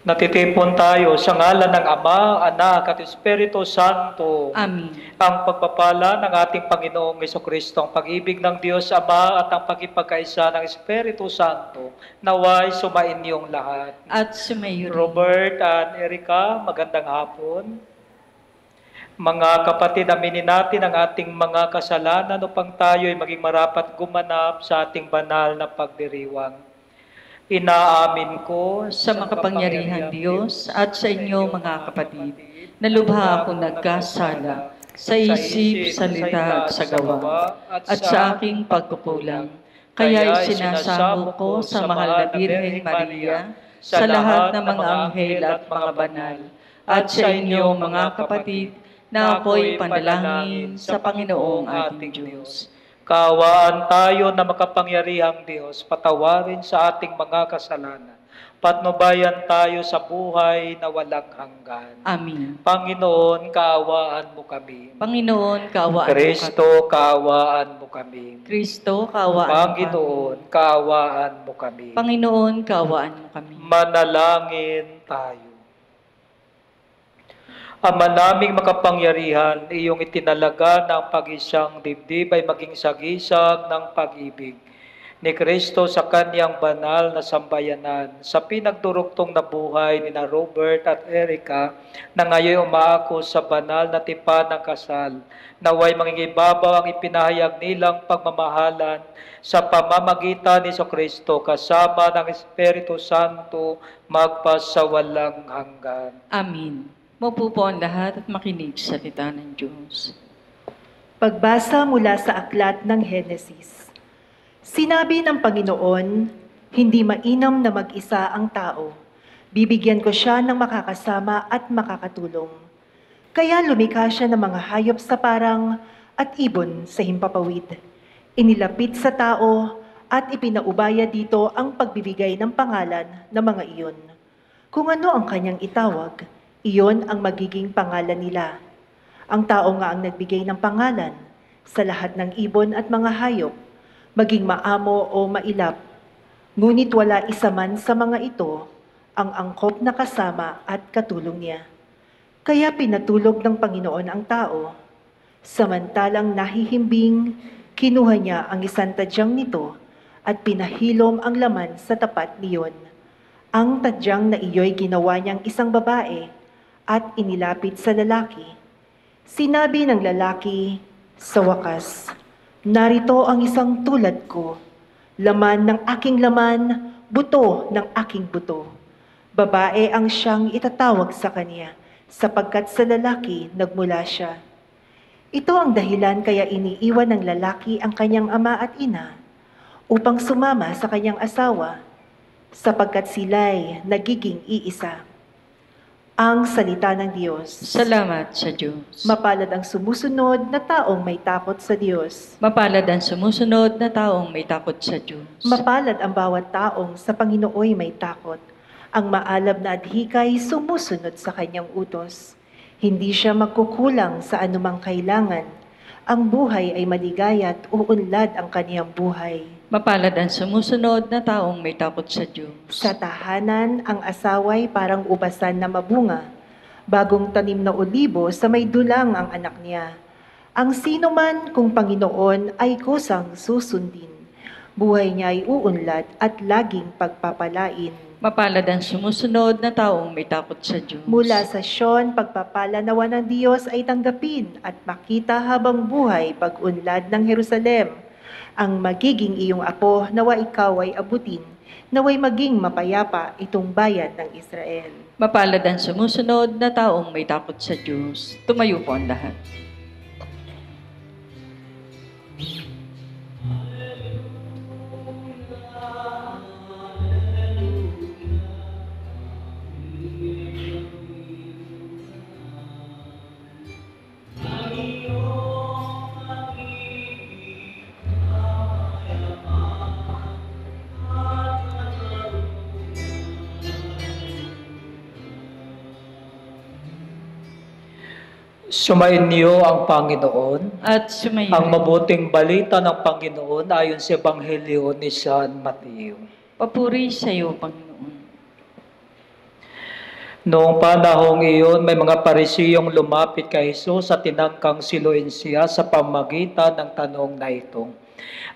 Natitipon tayo sa ngalan ng Ama, Anak, at Espiritu Santo. Amen. Ang pagpapala ng ating Panginoong Jesucristo, ang pag-ibig ng Diyos Ama at ang pagkipagkaisa ng Espiritu Santo, naway sumainyong lahat. At sumayo rin. Robert and Erica, magandang hapon. Mga kapatid, aminin natin ang ating mga kasalanan upang tayo ay maging marapat gumanap sa ating banal na pagdiriwang. Inaamin ko Sa makapangyarihan Diyos at sa inyo mga kapatid, na lubha akong nagkasala sa isip, salita at sa gawa, at sa aking pagkukulang. Kaya isinasamo ko sa mahal na Birheng Maria, sa lahat ng mga anghel at mga banal, at sa inyo mga kapatid, na ako'y panalangin sa Panginoong ating Diyos. Kaawaan tayo na makapangyarihang Diyos, patawarin sa ating mga kasalanan. Patnubayan tayo sa buhay na walang hanggan. Amen. Panginoon, kaawaan mo kami. Panginoon, kaawaan mo kami. Kristo, kaawaan mo kami. Kristo, kaawaan mo kami. Panginoon, kaawaan mo kami. Panginoon, kaawaan mo kami. Manalangin tayo. Ama naming makapangyarihan, iyong itinalaga ng pag-isang dibdib ay maging sagisag ng pag-ibig ni Kristo sa kanyang banal na sambayanan. Sa pinagdurugtong na buhay ni Robert at Erica na ngayon umaako sa banal na tipan ng kasal, naway mangingibabaw ang ipinahayag nilang pagmamahalan sa pamamagitan ni Kristo kasama ng Espiritu Santo magpasawalang hanggan. Amen. Maupo po ang lahat at makinig sa salita ng Diyos. Pagbasa mula sa aklat ng Henesis. Sinabi ng Panginoon, hindi mainam na mag-isa ang tao. Bibigyan ko siya ng makakasama at makakatulong. Kaya lumikha siya ng mga hayop sa parang at ibon sa himpapawid. Inilapit sa tao at ipinaubaya dito ang pagbibigay ng pangalan ng mga iyon. Kung ano ang kanyang itawag, iyon ang magiging pangalan nila. Ang tao nga ang nagbigay ng pangalan sa lahat ng ibon at mga hayop, maging maamo o mailap. Ngunit wala isa man sa mga ito ang angkop na kasama at katulong niya. Kaya pinatulog ng Panginoon ang tao. Samantalang nahihimbing, kinuha niya ang isang tadyang nito at pinahilom ang laman sa tapat niyon. Ang tadyang na iyo'y ginawa niyang isang babae at inilapit sa lalaki. Sinabi ng lalaki, sa wakas, narito ang isang tulad ko, laman ng aking laman, buto ng aking buto. Babae ang siyang itatawag sa kanya, sapagkat sa lalaki nagmula siya. Ito ang dahilan kaya iniiwan ng lalaki ang kanyang ama at ina, upang sumama sa kanyang asawa, sapagkat sila'y nagiging iisa. Ang salita ng Diyos. Salamat sa Diyos. Mapalad ang sumusunod na taong may takot sa Diyos. Mapalad ang sumusunod na taong may takot sa Diyos. Mapalad ang bawat taong sa Panginooy may takot. Ang maalab na adhikay sumusunod sa kanyang utos. Hindi siya magkukulang sa anumang kailangan. Ang buhay ay maligaya at uunlad ang kaniyang buhay. Mapalad ang sumusunod na taong may takot sa Diyos. Sa tahanan, ang asaway parang ubasan na mabunga. Bagong tanim na olibo sa may dulang ang anak niya. Ang sino man kung Panginoon ay kusang susundin. Buhay niya ay uunlad at laging pagpapalain. Mapalad ang sumusunod na taong may takot sa Diyos. Mula sa Sion, pagpapala nawa ng Diyos ay tanggapin at makita habang buhay pag-unlad ng Jerusalem. Ang magiging iyong apo, nawa ikaw ay abutin, naway maging mapayapa itong bayan ng Israel. Mapalad ang sumusunod na taong may takot sa Diyos. Tumayo po ang lahat. Sumainyo ang Panginoon. At sumayo. Ang mabuting balita ng Panginoon ayon sa Ebanghelyo ni San Mateo. Papuri sa iyo, Panginoon. Noong panahong iyon, may mga Parisiyong lumapit kay Jesus at tinangkang siluin siya sa pamagitan ng tanong na ito.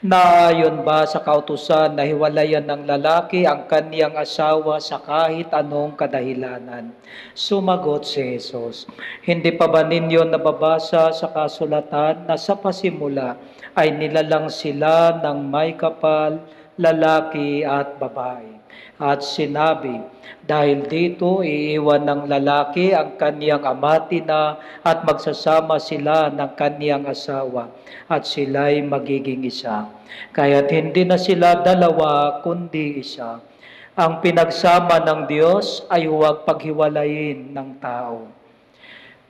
Naayon ba sa kautusan na hiwalayan ng lalaki ang kaniyang asawa sa kahit anong kadahilanan? Sumagot si Jesus, hindi pa ba ninyo nababasa sa kasulatan na sa pasimula ay nilalang sila ng may kapal, lalaki at babae? At sinabi, dahil dito iiwan ng lalaki ang kaniyang amatina at magsasama sila ng kaniyang asawa at sila'y magiging isa. Kaya't hindi na sila dalawa kundi isa. Ang pinagsama ng Diyos ay huwag paghiwalayin ng tao.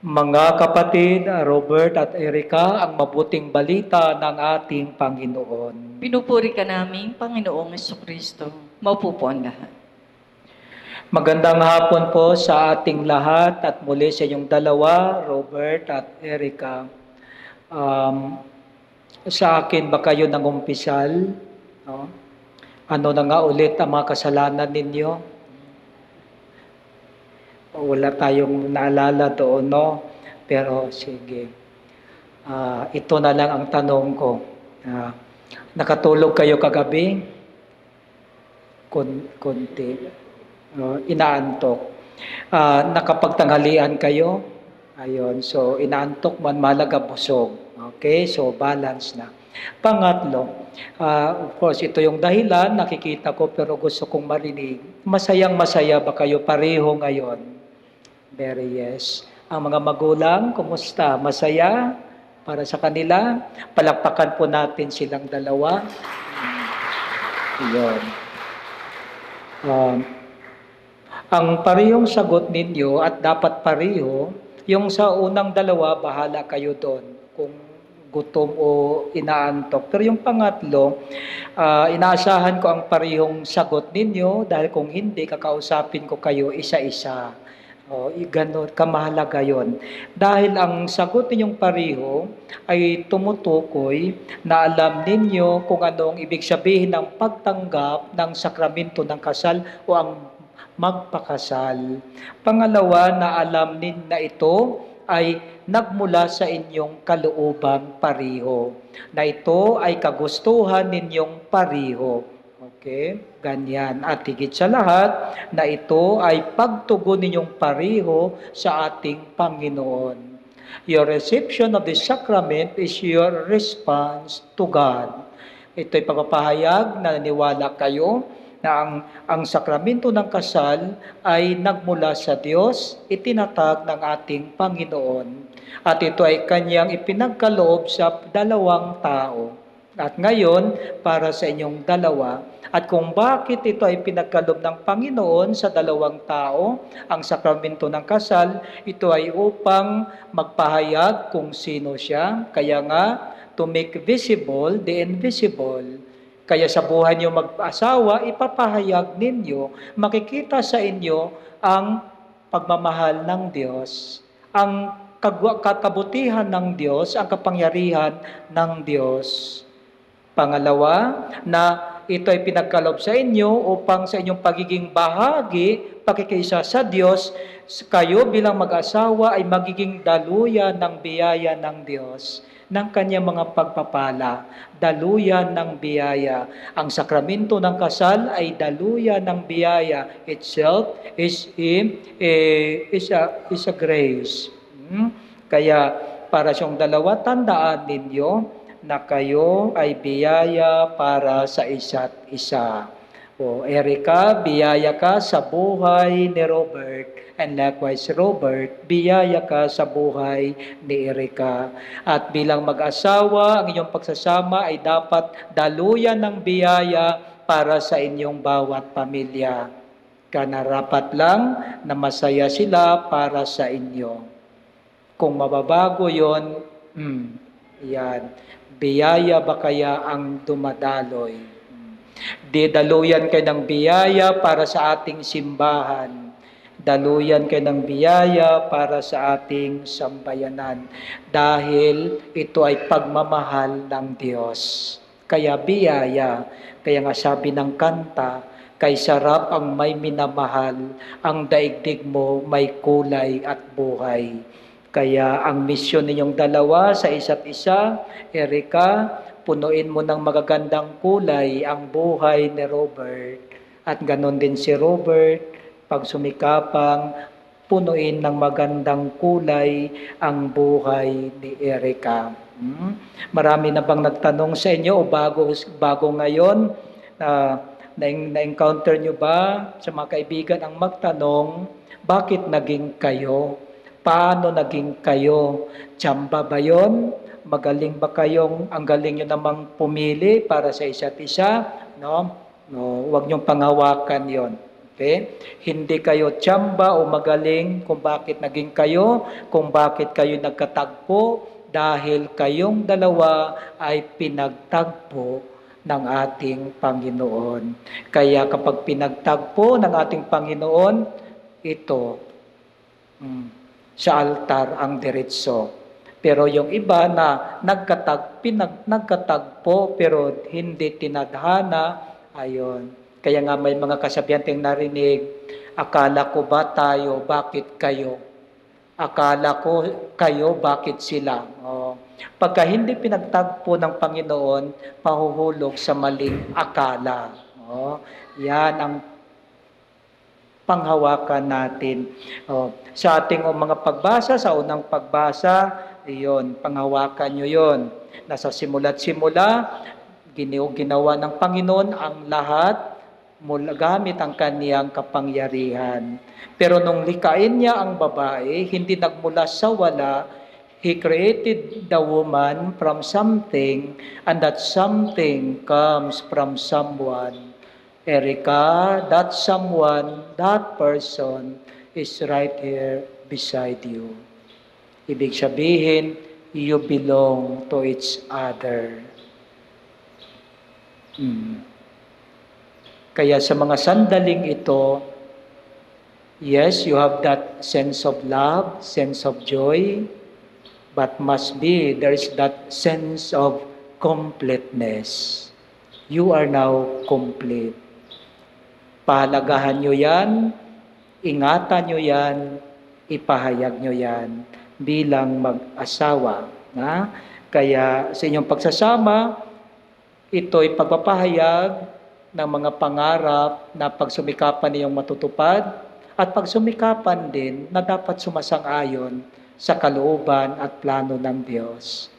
Mga kapatid, Robert at Erica, ang mabuting balita ng ating Panginoon. Pinupuri ka namin, Panginoong Jesucristo. Maupo po ang lahat. Magandang hapon po sa ating lahat at muli sa inyong dalawa, Robert at Erica. Sa akin ba kayo nangumpisal? No? Ano na nga ulit ang mga kasalanan ninyo? Wala tayong naalala doon, no? Pero sige. Ito na lang ang tanong ko. Nakatulog kayo kagabi? Kunti. Inaantok. Nakapagtanghalian kayo? Ayun. So, inaantok man, malaga busog. Okay? So, balance na. Pangatlo, of course, ito yung dahilan, nakikita ko pero gusto kong marinig. Masayang-masaya ba kayo pareho ngayon? Very yes. Ang mga magulang, kumusta? Masaya para sa kanila? Palakpakan po natin silang dalawa. Iyon. Ang parehong sagot ninyo at dapat pareho, yung sa unang dalawa, bahala kayo doon kung gutom o inaantok. Pero yung pangatlo, inaasahan ko ang parehong sagot ninyo dahil kung hindi, kakausapin ko kayo isa-isa. Ganun, kamahalaga yun. Dahil ang sagot ninyong pareho ay tumutukoy na alam ninyo kung anong ibig sabihin ng pagtanggap ng sakramento ng kasal o ang magpakasal. Pangalawa, na alam ninyo na ito ay nagmula sa inyong kaloobang pareho. Na ito ay kagustuhan ninyong pareho. Okay? Ganyan. At higit sa lahat, na ito ay pagtugon ninyong pareho sa ating Panginoon. Your reception of the sacrament is your response to God. Ito ay pagpapahayag na naniwala kayo na ang sakramento ng kasal ay nagmula sa Diyos, itinatag ng ating Panginoon. At ito ay kanyang ipinagkaloob sa dalawang tao. At ngayon, para sa inyong dalawa. At kung bakit ito ay pinagkaloob ng Panginoon sa dalawang tao, ang sakramento ng kasal, ito ay upang magpahayag kung sino siya. Kaya nga, to make visible the invisible. Kaya sa buhay niyo mag-asawa, ipapahayag ninyo, makikita sa inyo ang pagmamahal ng Diyos, ang kabutihan ng Diyos, ang kapangyarihan ng Diyos. Pangalawa, na ito ay pinagkaloob sa inyo upang sa inyong pagiging bahagi, pakikiisa sa Diyos, kayo bilang mag-asawa ay magiging daluyan ng biyaya ng Diyos, ng kanyang mga pagpapala, daluyan ng biyaya. Ang sakramento ng kasal ay daluyan ng biyaya. Itself is a grace. Kaya para siyang dalawa, tandaan ninyo na kayo ay biyaya para sa isa't isa. O Erica, biyaya ka sa buhay ni Robert. And likewise, Robert, biyaya ka sa buhay ni Erica. At bilang mag-asawa, ang inyong pagsasama ay dapat daluyan ng biyaya para sa inyong bawat pamilya. Kanarapat lang na masaya sila para sa inyo. Kung mababago yon, yan. Biyaya ba kaya ang dumadaloy? Daluyan kayo ng biyaya para sa ating simbahan. Daluyan kayo ng biyaya para sa ating sambayanan. Dahil ito ay pagmamahal ng Diyos. Kaya biyaya. Kaya nga sabi ng kanta, kay sarap ang may minamahal, ang daigdig mo may kulay at buhay. Kaya ang misyon ninyong dalawa sa isa't isa, Erica, punuin mo ng magagandang kulay ang buhay ni Robert. At ganon din si Robert, pag sumikapang, punuin ng magandang kulay ang buhay ni Erica. Marami na bang nagtanong sa inyo o bago ngayon? Na-encounter nyo ba sa mga kaibigan ang magtanong, bakit naging kayo? Paano naging kayo? Tsamba ba yun? Magaling ba kayong, ang galing nyo namang pumili para sa isa't isa? No, huwag nyong panghawakan yon. Okay? Hindi kayo tsamba o magaling kung bakit naging kayo, kung bakit kayo nagkatagpo, dahil kayong dalawa ay pinagtagpo ng ating Panginoon. Kaya kapag pinagtagpo ng ating Panginoon, ito, sa altar ang diretso. Pero yung iba na nagkatagpo pero hindi tinadhana, ayon. Kaya nga may mga kasabihan narinig, akala ko ba tayo, bakit kayo? Akala ko kayo, bakit sila? Pagka hindi pinagtagpo ng Panginoon, pahuhulog sa maling akala. Yan ang panghawakan natin. Sa ating mga pagbasa, sa unang pagbasa, iyon, panghawakan nyo yon. Nasa simula't simula, ginawa ng Panginoon ang lahat gamit ang kaniyang kapangyarihan. Pero nung likain niya ang babae, hindi nagmula sa wala. He created the woman from something, and that something comes from someone. Erica, that someone, that person is right here beside you. Ibig sabihin, you belong to each other. Kaya sa mga sandaling ito, yes, you have that sense of love, sense of joy, but there is that sense of completeness. You are now complete. Pahalagahan nyo yan, ingatan nyo yan, ipahayag nyo yan bilang mag-asawa. Kaya sa inyong pagsasama, ito'y pagpapahayag ng mga pangarap na pagsumikapan niyong matutupad at pagsumikapan din na dapat sumasang-ayon sa kalooban at plano ng Diyos.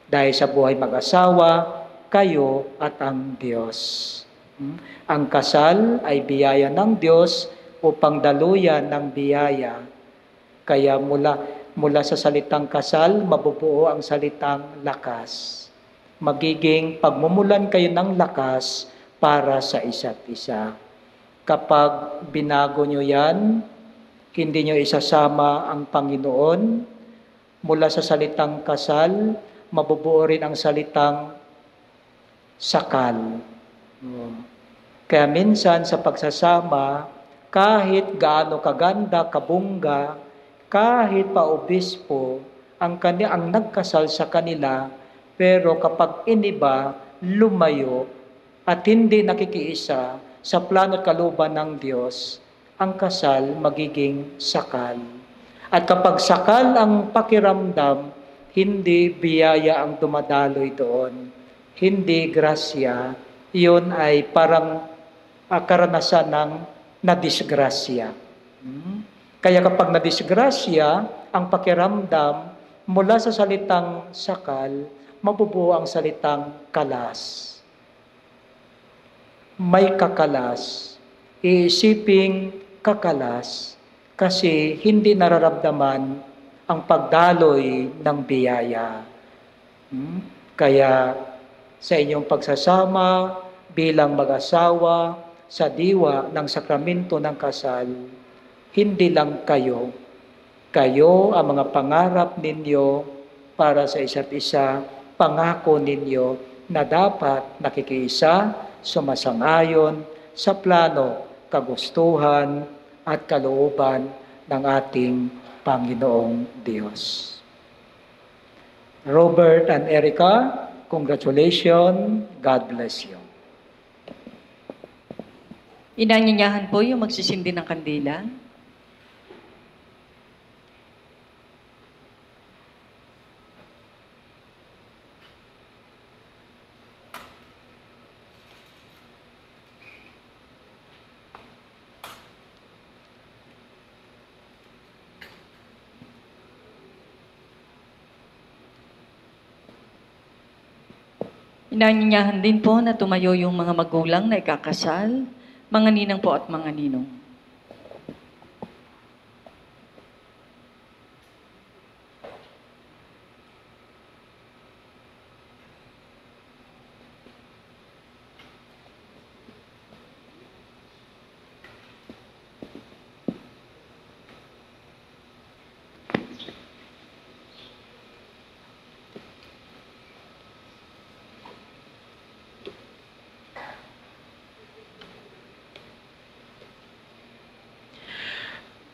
Dahil sa buhay mag-asawa, kayo at ang Diyos. Ang kasal ay biyaya ng Diyos upang daluyan ng biyaya. Kaya mula sa salitang kasal, mabubuo ang salitang lakas. Magiging pagmumulan kayo ng lakas para sa isa't isa. Kapag binago nyo yan, hindi nyo isasama ang Panginoon, mula sa salitang kasal, mabubuo rin ang salitang sakal. Kaya minsan sa pagsasama, kahit gaano kaganda, kabungga, kahit pa obispo, ang nagkasal sa kanila, pero kapag iniba, lumayo, at hindi nakikiisa sa plano at kalooban ng Diyos, ang kasal magiging sakal. At kapag sakal ang pakiramdam, hindi biyaya ang dumadaloy doon. Hindi grasya, yun ay parang karanasan ng nadisgrasya. Kaya kapag nadisgrasya, ang pakiramdam mula sa salitang sakal, mabubuo ang salitang kalas. May kakalas, iisiping kakalas, kasi hindi nararamdaman ang pagdaloy ng biyaya. Kaya sa inyong pagsasama bilang mag-asawa sa diwa ng sakramento ng kasal, hindi lang kayo ang mga pangarap ninyo para sa isa't isa, pangako ninyo na dapat nakikiisa, sumasang-ayon sa plano, kagustuhan at kalooban ng ating Panginoong Diyos. Robert and Erica, congratulations. God bless you. Inanyanyahan po yung magsisindi ng kandila. Inanyanyahan din po na tumayo yung mga magulang na ikakasal, mga ninang po at mga ninong.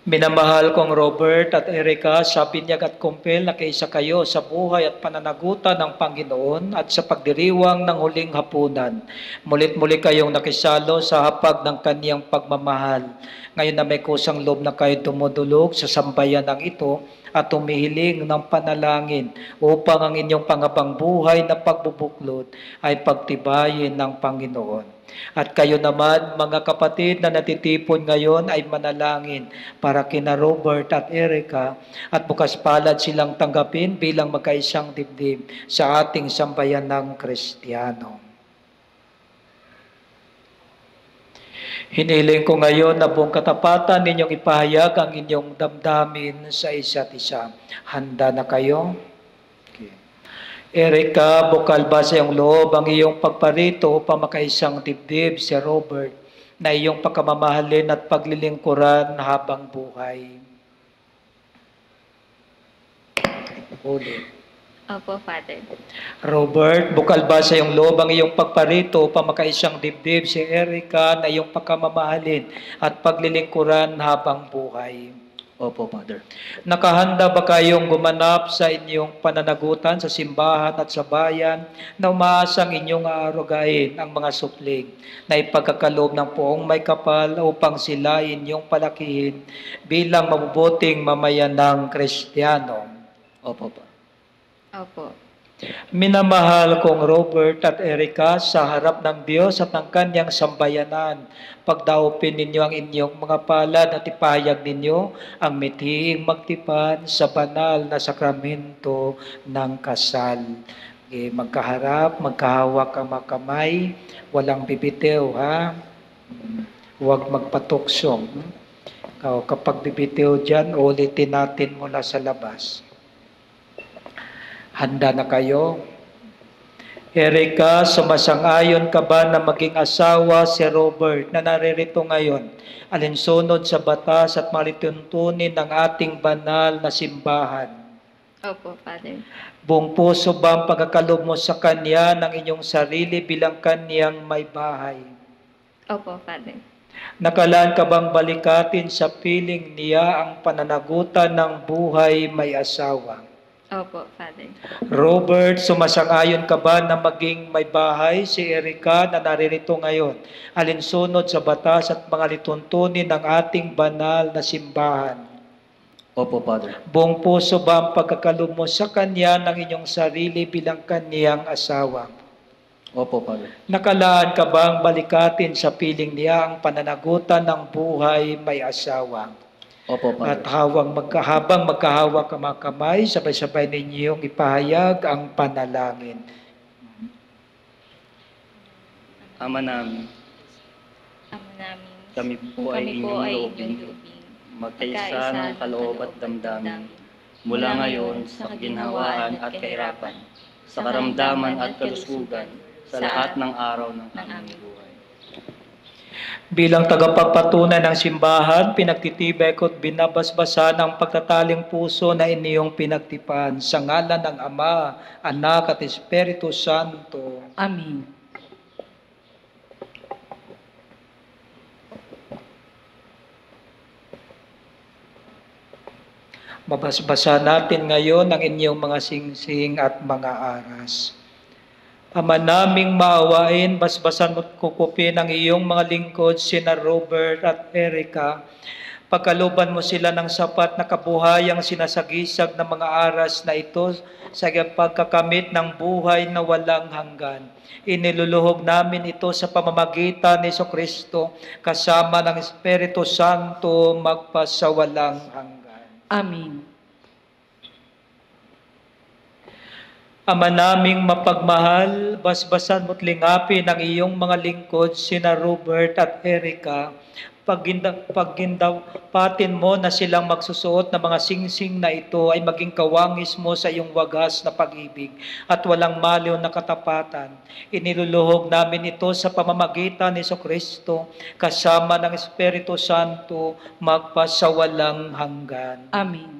Minamahal kong Robert at Erica, sa binyag at kumpel na kaisa kayo sa buhay at pananagutan ng Panginoon at sa pagdiriwang ng huling hapunan. Mulit-muli kayong nakisalo sa hapag ng kaniyang pagmamahal. Ngayon na may kusang loob na kayo dumudulog sa sambayan ng ito at humihiling ng panalangin upang ang inyong pangabang buhay na pagbubuklod ay pagtibayin ng Panginoon. At kayo naman, mga kapatid na natitipon ngayon, ay manalangin para kina Robert at Erica at bukas palad silang tanggapin bilang magkaisang dibdib sa ating sambayan ng Kristiyano. Hiniling ko ngayon na buong katapatan ninyong ipahayag ang inyong damdamin sa isa't isa. Handa na kayo? Erica, bukal ba sa iyong loob ang iyong pagparito upang makaisang dibdib si Robert na iyong pagkamamahalin at paglilingkuran habang buhay? Ulit. Opo, Father. Robert, bukal ba sa iyong loob ang iyong pagparito upang makaisang dibdib si Erica na iyong pagkamamahalin at paglilingkuran habang buhay? Opo, Father. Nakahanda ba kayong gumanap sa inyong pananagutan sa simbahan at sa bayan na umaasang inyong aarugain ang mga supling na ipagkakaloob ng poong may kapal upang sila inyong palakihin bilang mabubuting mamayan ng Kristiyano? Opo, pa. Opo. Minamahal kong Robert at Erica, sa harap ng Diyos at ng kanyang sambayanan, pagdaupin ninyo ang inyong mga palad at ipahayag ninyo ang mithiing magtipan sa banal na sakramento ng kasal. Magkaharap, magkahawak ang mga kamay, walang bibitiw, ha? Huwag magpatuksong. Kapag bibitiw dyan, ulitin natin mula sa labas. Handa na kayo? Erica, sumasang-ayon ka ba na maging asawa si Robert na naririto ngayon, alinsunod sa batas at malituntunin ng ating banal na simbahan? Opo, Father. Buong puso ba ang pagkakaloob mo sa kanya ng inyong sarili bilang kanyang may bahay? Opo, Father. Nakalaan ka bang balikatin sa piling niya ang pananagutan ng buhay may asawa? Opo, Father. Robert, sumasang-ayon ka ba na maging may bahay si Erica na naririto ngayon, alinsunod sa batas at mga lituntunin ng ating banal na simbahan? Opo, Father. Buong puso ba ang pagkakaloob mo sa kanya ng inyong sarili bilang kaniyang asawa? Opo, Father. Nakalaan ka ba ang balikatin sa piling niya ang pananagutan ng buhay may asawa? Opo, At Father. habang magkahawak ang mga kamay, sabay-sabay ninyong ipahayag ang panalangin. Ama namin, Ama namin, kami po ay kami po inyong ay loobin, inyong loobin, magkaisa ng kaloob at damdamin, mula ngayon sa kaginhawaan at kahirapan, sa karamdaman at kalusugan, sa lahat ng araw ng aming buhay. Bilang tagapagpatunay ng simbahan, pinagtitibay ko't binabasbasan ang pagtataling puso na inyong pinagtipan sa ngalan ng Ama, Anak at Espiritu Santo. Amen. Mabasbasa natin ngayon ang inyong mga singsing at mga aras. Ama naming maawain, basbasan mo't kukupin ang iyong mga lingkod, sina Robert at Erica. Pagkaluban mo sila ng sapat na kabuhayang sinasagisag ng mga aras na ito sa pagkakamit ng buhay na walang hanggan. Iniluluhog namin ito sa pamamagitan ni Kristo kasama ng Espiritu Santo magpasawalang hanggan. Amen. Ama naming mapagmahal, basbasan mo't lingapin ang iyong mga lingkod, sina Robert at Erica. Paggindapatin mo na silang magsusuot ng mga singsing na ito ay maging kawangis mo sa iyong wagas na pag-ibig at walang maliw na katapatan. Iniluluhog namin ito sa pamamagitan ni Kristo kasama ng Espiritu Santo magpasawalang hanggan. Amen.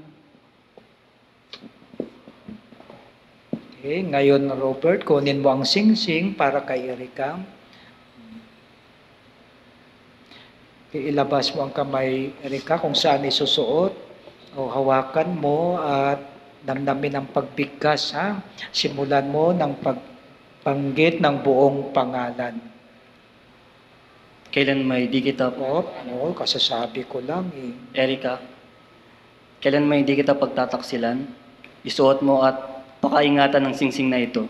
Okay, ngayon Robert, kunin mo ang singsing para kay Erica. Okay, ilabas mo ang kamay, Erica, kung saan isusuot. O hawakan mo at damdamin ang pagbigkas, ha? Simulan mo ng pagbanggit ng buong pangalan. Kailan may di kita po, Kasasabi ko lang eh. Erica, kailan may di kita pagtataksilan, isuot mo at pakaingatan ng singsing na ito,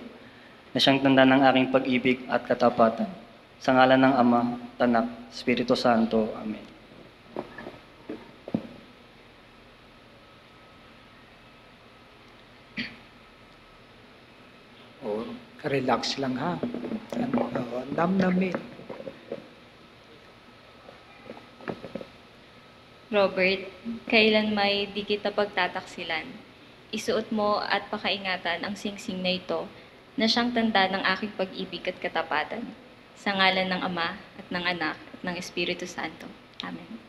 na siyang tanda ng aking pag-ibig at katapatan. Sa ngalan ng Ama, Anak, Espiritu Santo. Amen. Relax lang ha. Namnamin. Robert, kailan may di kita pagtataksilan, isuot mo at pakaingatan ang singsing na ito na siyang tanda ng aking pag-ibig at katapatan. Sa ngalan ng Ama at ng Anak at ng Espiritu Santo. Amen.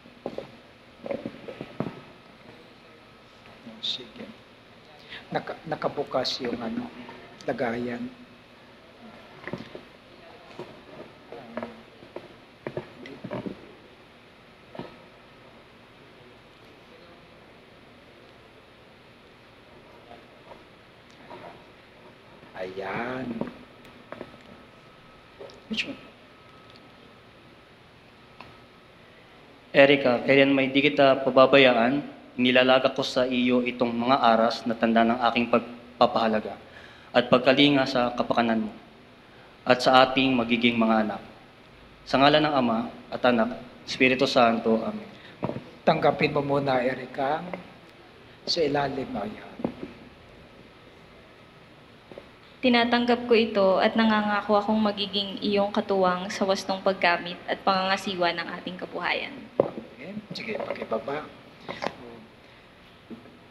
Sige. Nakabukas yung lagayan. Ayan. Erica, kailan may di kita pababayaan, nilalagak ko sa iyo itong mga aras na tanda ng aking pagpapahalaga at pagkalinga sa kapakanan mo at sa ating magiging mga anak. Sa ngalan ng Ama at Anak, Espiritu Santo. Amen. Tanggapin mo muna, Erica, sa ilalim mo yan. Tinatanggap ko ito at nangangako akong magiging iyong katuwang sa wastong paggamit at pangangasiwa ng ating kabuhayan. Okay. Sige, pakibaba.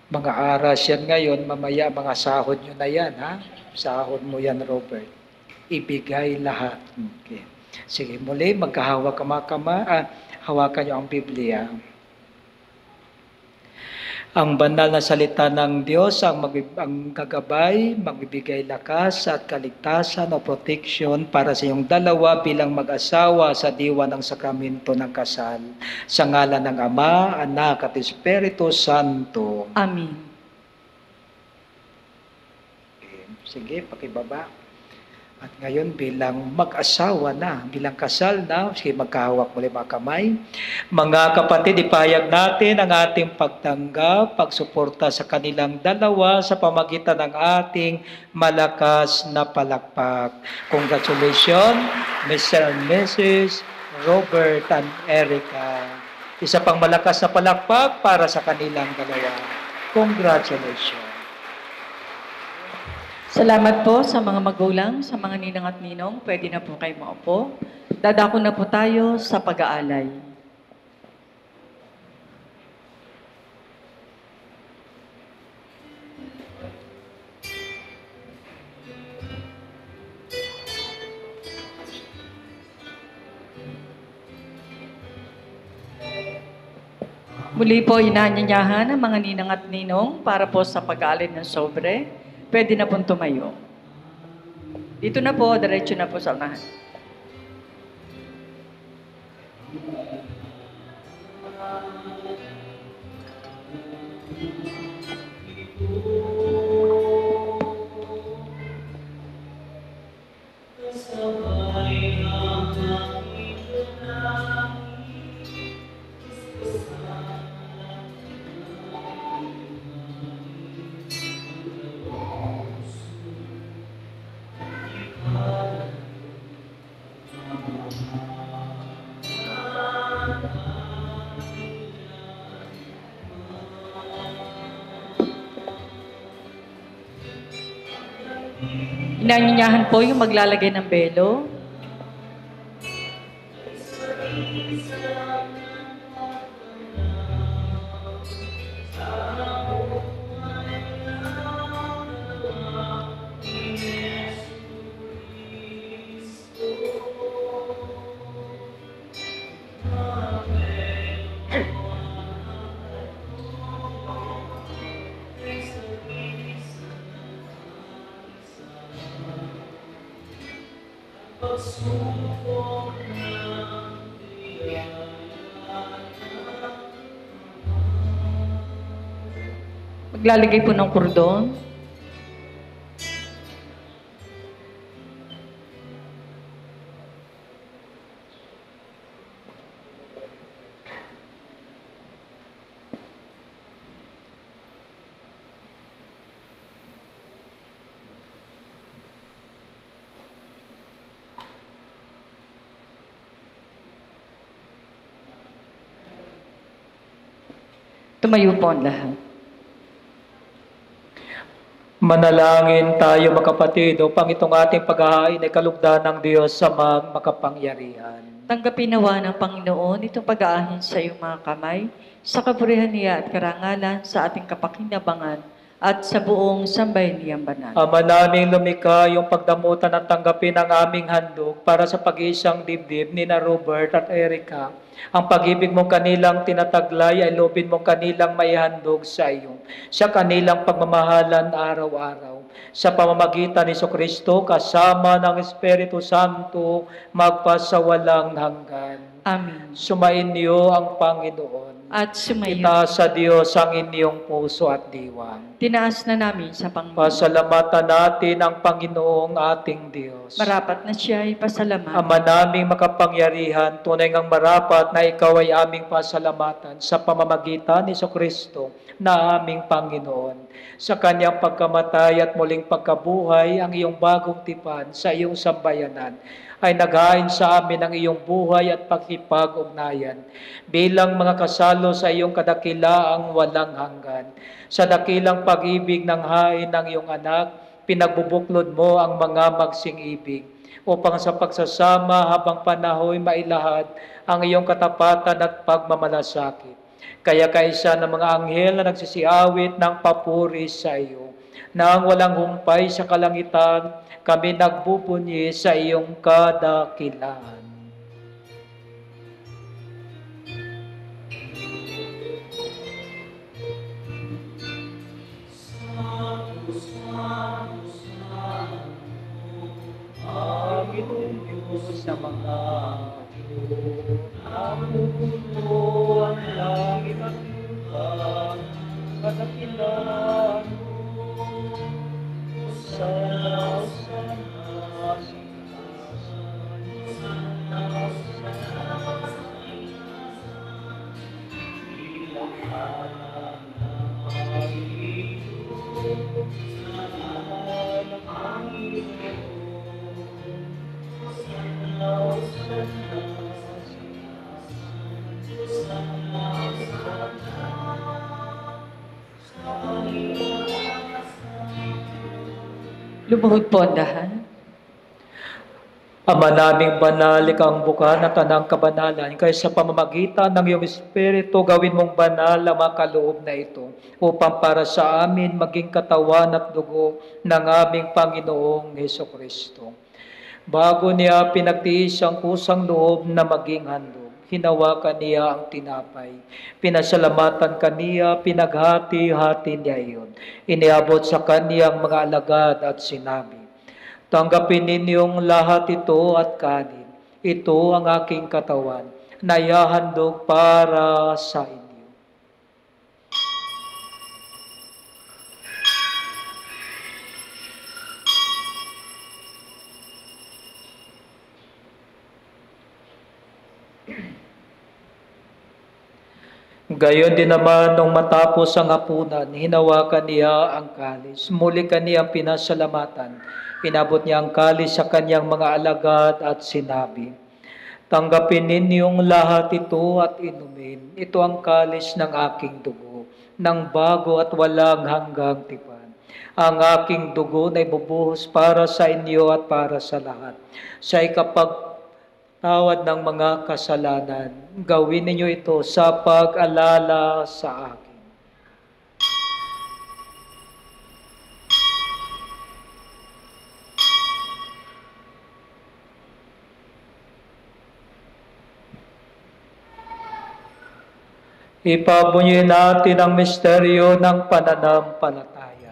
Mga aras yan ngayon, mamaya mga sahod nyo na yan, ha? Sahod mo yan, Robert. Ibigay lahat. Okay. Sige, muli, magkahawak ka hawakan nyo ang Biblia. Ang banal na salita ng Diyos ang gagabay, magbibigay lakas at kaligtasan o protection para sa iyong dalawa bilang mag-asawa sa diwa ng sakramento ng kasal. Sa ngalan ng Ama, Anak at Espiritu Santo. Amen. Okay. Sige, pakibaba. At ngayon bilang mag-asawa na, bilang kasal na, sige magkahawak muli mga kamay. Mga kapatid, ipahayag natin ang ating pagtanggap, pagsuporta sa kanilang dalawa sa pamagitan ng ating malakas na palakpak. Congratulations, Mr. and Mrs. Robert and Erica. Isa pang malakas na palakpak para sa kanilang dalawa. Congratulations. Salamat po sa mga magulang, sa mga ninang at ninong. Pwede na po kayo maupo. Dadako na po tayo sa pag-aalay. Muli po, inaanyayahan ang mga ninang at ninong para po sa pag-aalay ng sobre. Pwede na pong tumayo. Dito na po, diretso na po sa unahan. Inaanyayahan po yung maglalagay ng belo. Maglalagay po ng kordon. Tumayo po ang lahat. Manalangin tayo mga kapatid upang itong ating paghahain ay kalugdan ng Diyos sa makapangyarihan. Tanggapin nawa ng Panginoon itong pag-aahin sa iyong mga kamay, sa kapurihan niya at karangalan sa ating kapakinabangan at sa buong sambayaniyang banal. Ama naming lumikha, yung pagdamutan at tanggapin ang aming handog para sa pag-iisang dibdib ni na Robert at Erica. Ang pag-ibig mong kanilang tinataglay ay lobin mong kanilang maihandog sa iyo, sa kanilang pagmamahalan araw-araw. Sa pamamagitan ni Kristo kasama ng Espiritu Santo, magpasawalang hanggan. Amen. Sumainyo ang Panginoon. At sumayo. Itaas sa Diyos ang inyong puso at diwa. Tinaas na namin sa Panginoon. Pasalamatan natin ang Panginoong ating Diyos. Marapat na siya ay pasalamatan. Ama naming makapangyarihan, tunay ngang marapat na ikaw ay aming pasalamatan sa pamamagitan ni Kristo na aming Panginoon. Sa kanyang pagkamatay at muling pagkabuhay, ang iyong bagong tipan sa iyong sambayanan ay naghain sa amin ang iyong buhay at pakikipag-ugnayan bilang mga kasalo sa iyong kadakilaang walang hanggan. Sa dakilang pag-ibig ng hain ng iyong anak, pinagbubuklod mo ang mga magsing-ibig upang sa pagsasama habang panahoy mailahad ang iyong katapatan at pagmamalasakit. Kaya kaisa ng mga anghel na nagsisiawit ng papuri sa iyo, nang walang humpay sa kalangitan, kami nagbubunyi sa iyong kadakilaan. Panginoon Diyos sa mga napupuno ang langit at lupa, kadakilaan mo, sana, Lumuhod po ang lahat. Ama naming banal, ikaw ang buka na tanang kabanalan, kaya sa pamamagitan ng iyong Espiritu, gawin mong banal ang mga kaloob na ito, upang para sa amin maging katawan at dugo ng aming Panginoong Hesukristo. Bago niya pinagtiis ang kusang loob na maging handog, hinawakan niya ang tinapay. Pinasalamatan kaniya, pinaghati-hati niya iyon. Iniabot sa kaniyang mga alagad at sinabi, "Tanggapin ninyong lahat ito at kanin. Ito ang aking katawan, na ihahandog para sa inyo." Gayon din naman, nung matapos ang hapunan, hinawakan niya ang kalis. Muli kaniyang pinasalamatan. Inabot niya ang kalis sa kanyang mga alagad at sinabi, "Tanggapin ninyong lahat ito at inumin. Ito ang kalis ng aking dugo, ng bago at walang hanggang tipan. Ang aking dugo na ibubuhos para sa inyo at para sa lahat. Sa ikapagtawad ng mga kasalanan, gawin ninyo ito sa pag-alala sa akin." Ipabunyi natin ang misteryo ng pananampalataya.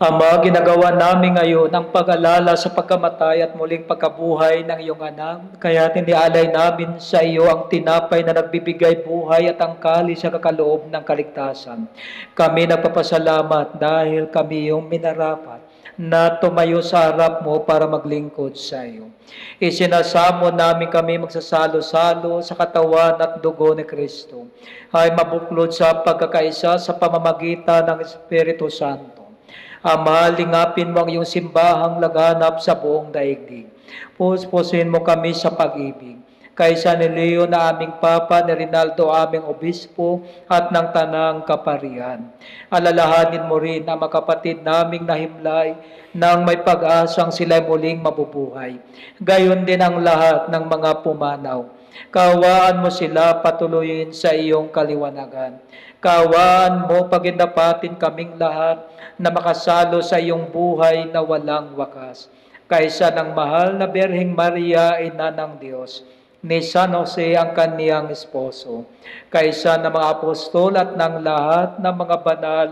Ama, ginagawa namin ngayon ang pag-alala sa pagkamatay at muling pagkabuhay ng iyong anak. Kaya tinialay namin sa iyo ang tinapay na nagbibigay buhay at ang kalis sa kakaloob ng kaligtasan. Kami nagpapasalamat dahil kami iyong minarapat na tumayo sa harap mo para maglingkod sa iyo. Isinasamo namin kami magsasalo-salo sa katawan at dugo ni Kristo ay mabuklod sa pagkakaisa sa pamamagitan ng Espiritu Santo. Ama, lingapin mo ang iyong simbahang laganap sa buong daigdig. Puspusin mo kami sa pag-ibig. Kaysa ni Leo na aming Papa, ni Rinaldo aming Obispo, at ng Tanang Kaparian. Alalahanin mo rin ang mga kapatid naming nahimlay nang may pag-asang sila'y muling mabubuhay. Gayon din ang lahat ng mga pumanaw. Kaawaan mo sila patuloyin sa iyong kaliwanagan. Kaawaan mo pagindapatin kaming lahat na makasalo sa iyong buhay na walang wakas. Kaysa ng mahal na Birheng Maria, Ina ng Diyos, ni San Jose ang kaniyang esposo, kaysa ng mga apostol at ng lahat ng mga banal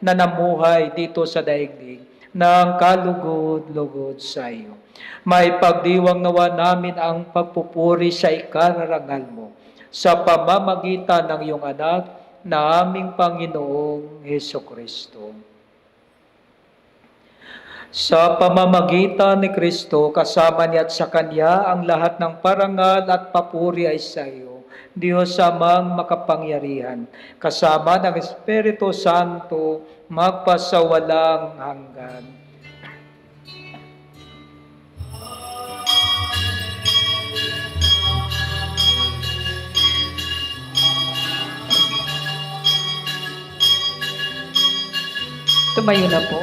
na namuhay dito sa daigdig, ng kalugod-lugod sa iyo. May pagdiwang nawa namin ang pagpupuri sa ikararangal mo sa pamamagitan ng iyong anak na aming Panginoong Hesukristo. Sa pamamagitan ni Kristo, kasama niya at sa Kanya, ang lahat ng parangal at papuri ay sa iyo, Diyos Amang makapangyarihan, kasama ng Espiritu Santo, magpasawalang hanggan. Tumayo na po.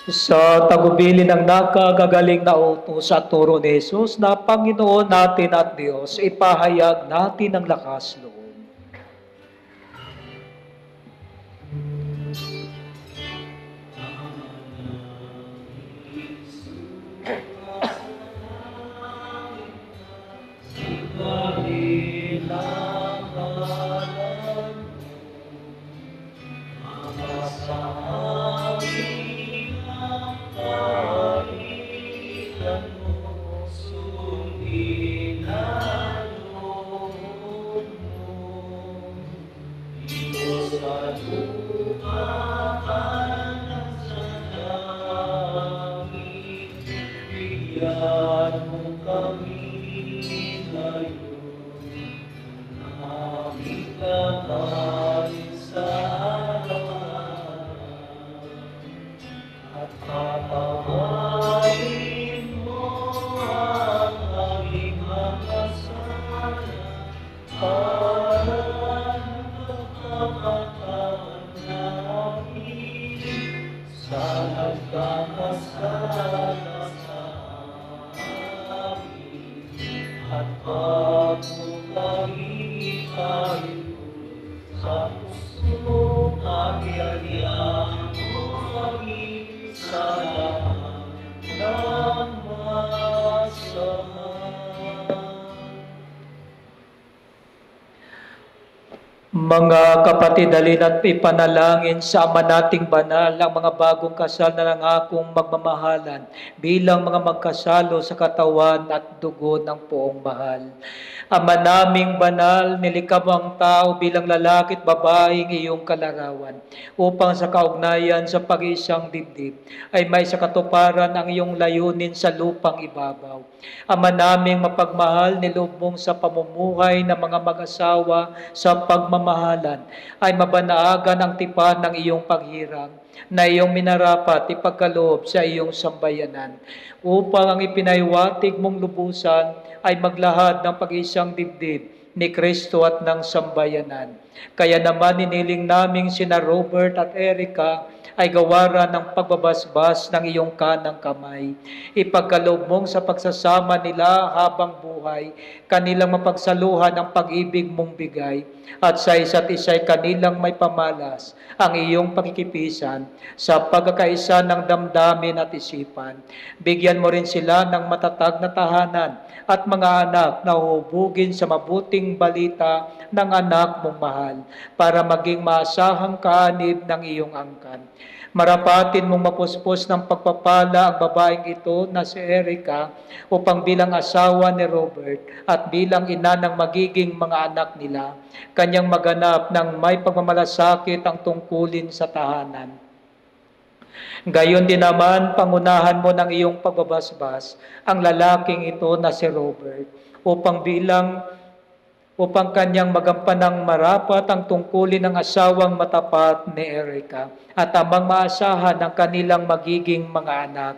Sa tagubilin ng nakagagaling na utos at turo ni Jesus na Panginoon natin at Diyos, ipahayag natin ang lakas loob. Mga kapatid, halin at ipanalangin sa Ama nating banal ang mga bagong kasal na nangakong magmamahalan bilang mga magkasalo sa katawan at dugo ng poong mahal. Ama naming banal, nilikha mo ang tao bilang lalaki at babaeng iyong kalarawan upang sa kaugnayan sa pag-iisang dibdib ay may sa katuparan ang iyong layunin sa lupang ibabaw. Ama naming mapagmahal, niloob mong sa pamumuhay ng mga mag-asawa sa pagmamahalan ay mabanaagan ang tipan ng iyong paghirang na iyong minarapat ipagkaloob sa iyong sambayanan upang ang ipinaywatig mong lubusan ay maglahad ng pag-isang dibdib ni Kristo at ng sambayanan. Kaya naman iniling naming sina Robert at Erica ay gawaran ng pagbabasbas ng iyong kanang kamay. Ipagkaloob mong sa pagsasama nila habang buhay, kanilang mapagsaluhan ang pag-ibig mong bigay, at sa isa't isa'y kanilang may pamalas ang iyong pakikipisan sa pagkakaisa ng damdamin at isipan. Bigyan mo rin sila ng matatag na tahanan at mga anak na hubugin sa mabuting balita ng anak mong mahal para maging maasahang kaanib ng iyong angkan. Marapatin mong mapuspos ng pagpapala ang babaeng ito na si Erica upang bilang asawa ni Robert at bilang ina ng magiging mga anak nila, kanyang maganap ng may pagmamalasakit ang tungkulin sa tahanan. Gayon din naman, pangunahan mo ng iyong pagbabasbas ang lalaking ito na si Robert upang kanyang magampanang marapat ang tungkulin ng asawang matapat ni Erica at amang maasahan ng kanilang magiging mga anak.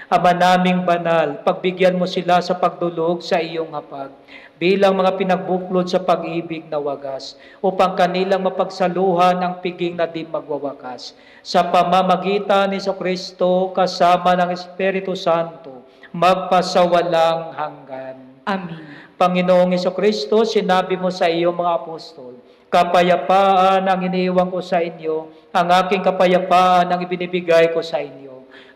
Ama naming banal, pagbigyan mo sila sa pagdulog sa iyong hapag bilang mga pinagbuklod sa pag-ibig na wagas upang kanilang mapagsaluhan ang piging na di magwawakas. Sa pamamagitan ni Kristo kasama ng Espiritu Santo, magpasawalang hanggan. Amen. Panginoong Kristo, sinabi mo sa iyong mga apostol, kapayapaan ang iniiwan ko sa inyo, ang aking kapayapaan ang ibinibigay ko sa inyo.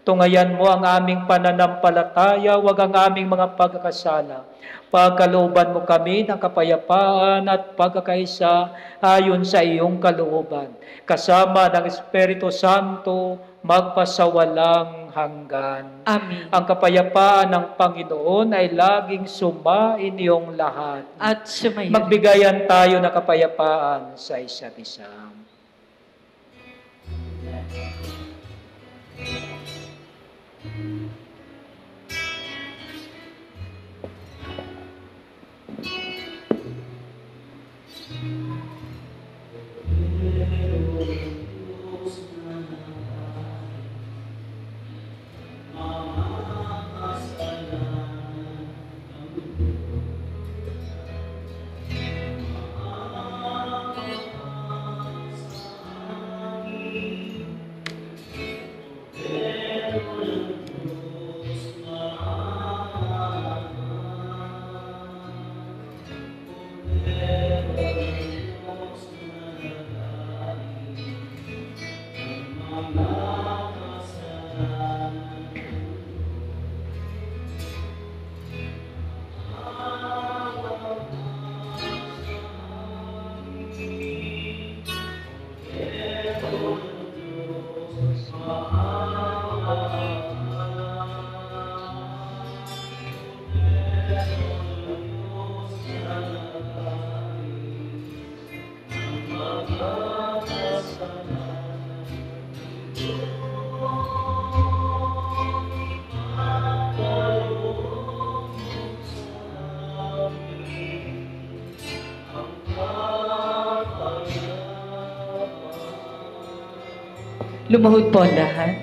Tungayan mo ang aming pananampalataya, wag ang aming mga pagkakasala. Pagkalooban mo kami ng kapayapaan at pagkakaisa ayon sa iyong kalooban. Kasama ng Espiritu Santo, magpasawalang hanggan. Amen. Ang kapayapaan ng Panginoon ay laging sumain iyong lahat. At sumayin. Magbigayan tayo ng kapayapaan sa isa't isa. Lumuhod po ang lahat.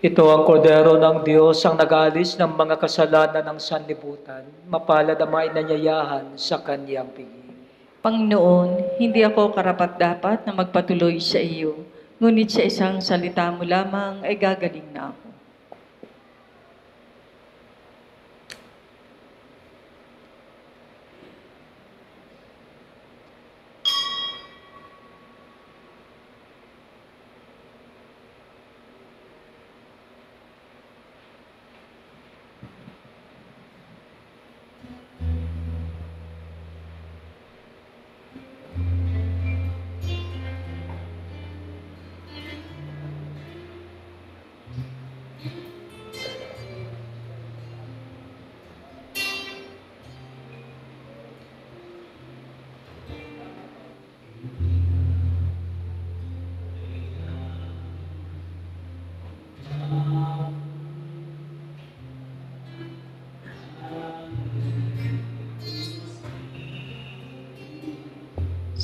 Ito ang kordero ng Diyos, ang nag-aalis ng mga kasalanan ng sanlibutan. Mapalad ang mga inanyayahan sa kaniyang piging. Panginoon, hindi ako karapat-dapat na magpatuloy sa iyo, ngunit sa isang salita mo lamang ay gagaling na ako.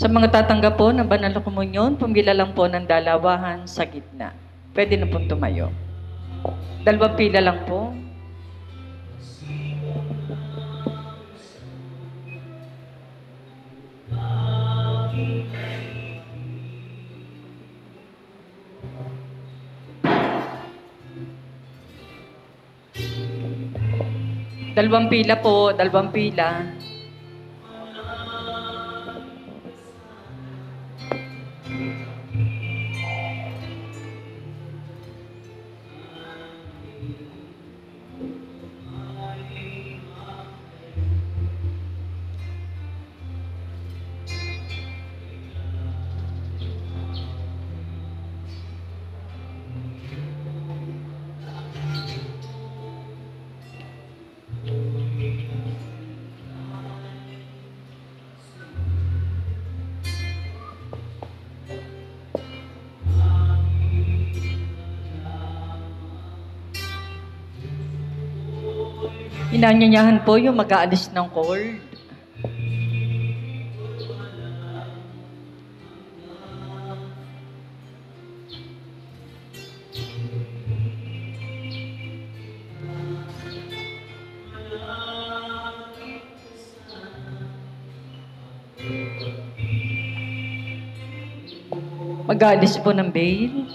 Sa mga tatanggap po ng banal na komunyon, pumila lang po ng dalawahan sa gitna. Pwede na pong tumayo. Dalawang pila lang po. Dalawang pila po, dalawang pila. Inanyanyahan po yung mag-aalis ng cord. Mag-aalis po ng bail.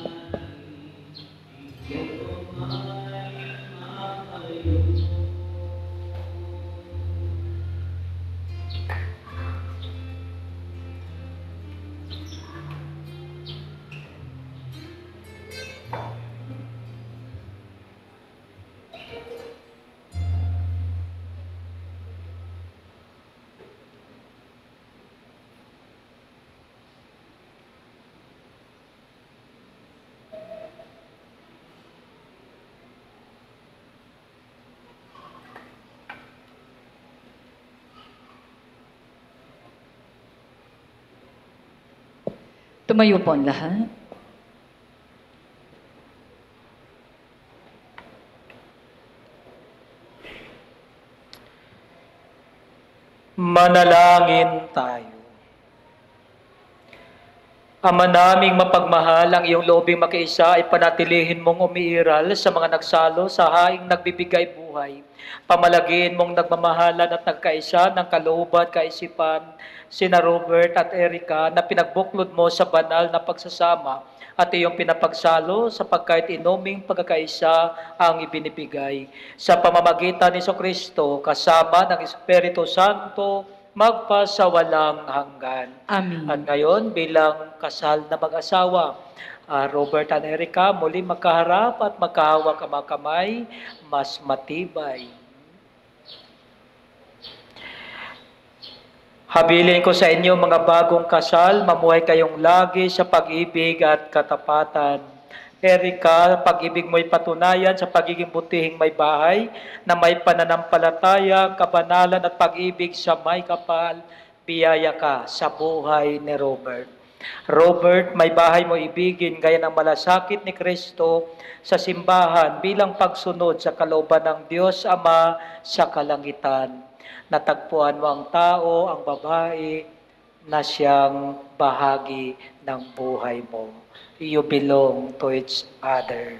Tumayo po ang lahat. Manalangin tayo. Ama naming mapagmahal, ang iyong loobing makiisa ay panatilihin mong umiiral sa mga nagsalo sa haing nagbibigay buhay. Pamalagiin mong nagmamahalan at nagkaisa ng kalooban, kaisipan, sina Robert at Erica na pinagbuklod mo sa banal na pagsasama at iyong pinapagsalo sapagkat inuming pagkakaisa ang ibinibigay. Sa pamamagitan ni Kristo kasama ng Espiritu Santo, magpasawalang hanggan. Amen. At ngayon, bilang kasal na mag-asawa, Robert and Erica, muli magkaharap at magkahawak ang mga kamay, mas matibay. Habilin ko sa inyo mga bagong kasal, mamuhay kayong lagi sa pag-ibig at katapatan. Erica, pag-ibig mo'y patunayan sa pagiging butihing may bahay na may pananampalataya, kabanalan at pag-ibig sa may kapal, biyaya ka sa buhay ni Robert. Robert, may bahay mo ibigin gaya ng malasakit ni Kristo sa simbahan bilang pagsunod sa kalooban ng Diyos Ama sa kalangitan. Natagpuan mo ang tao, ang babae na siyang bahagi ng buhay mo. You belong to each other.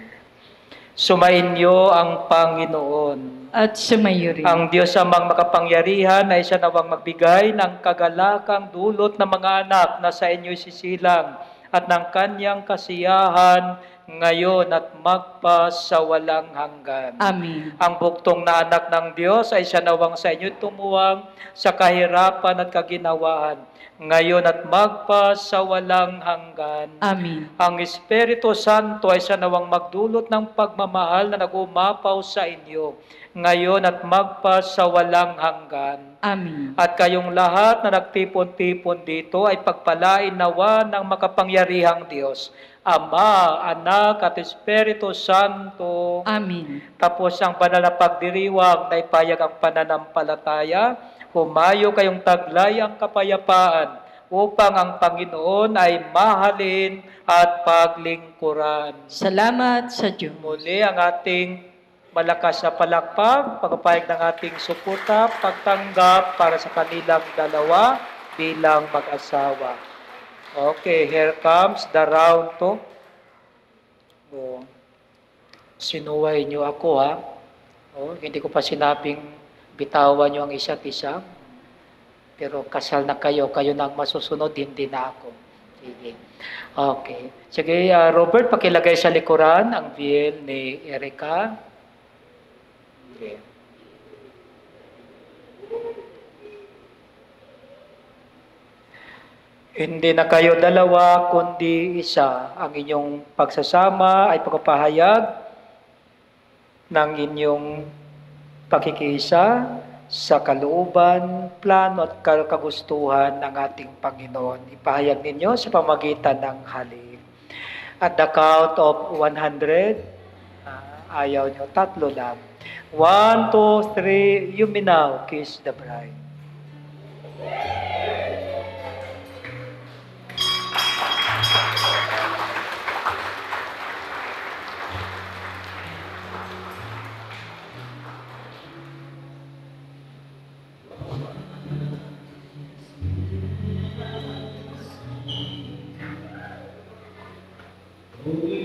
Sumainyo ang Panginoon. At sumayo rin. Ang Diyos amang makapangyarihan ay siya nawang magbigay ng kagalakang dulot ng mga anak na sa inyo sisilang at ng kanyang kasiyahan ngayon at magpa sa walang hanggan. Amen. Ang buktong na anak ng Diyos ay siya nawang sa inyo tumuwang sa kahirapan at kaginawaan, ngayon at magpa sa walang hanggan. Amen. Ang Espiritu Santo ay siya nawang magdulot ng pagmamahal na nagumapaw sa inyo, ngayon at magpa sa walang hanggan. Amen. At kayong lahat na nagtipon-tipon dito ay pagpalain nawa ng makapangyarihang Diyos, Ama, Anak at Espiritu Santo. Amen. Tapos ang banal na pagdiriwang na ipayag ang pananampalataya, humayo kayong taglay ang kapayapaan upang ang Panginoon ay mahalin at paglingkuran. Salamat sa Diyos. Muli ang ating malakas na palakpak, pagpapayag ng ating suporta, pagtanggap para sa kanilang dalawa bilang mag-asawa. Okay, here comes the round 2. Oh, sinuway niyo ako ha. Oh, hindi ko pa sinabing bitawan niyo ang isa't isa. Pero kasal na kayo, kayo na ang masusunod, hindi na ako. Sige. Okay. Sige, Robert, pakilagay sa likuran ang VL ni Erica. Okay. Hindi na kayo dalawa, kundi isa. Ang inyong pagsasama ay pagpapahayag ng inyong pakikiisa sa kalooban, plano at kagustuhan ng ating Panginoon. Ipahayag ninyo sa pamagitan ng halik. At the count of 100, ayaw nyo, 3 lang. 1, 2, 3, you may now kiss the bride. Holy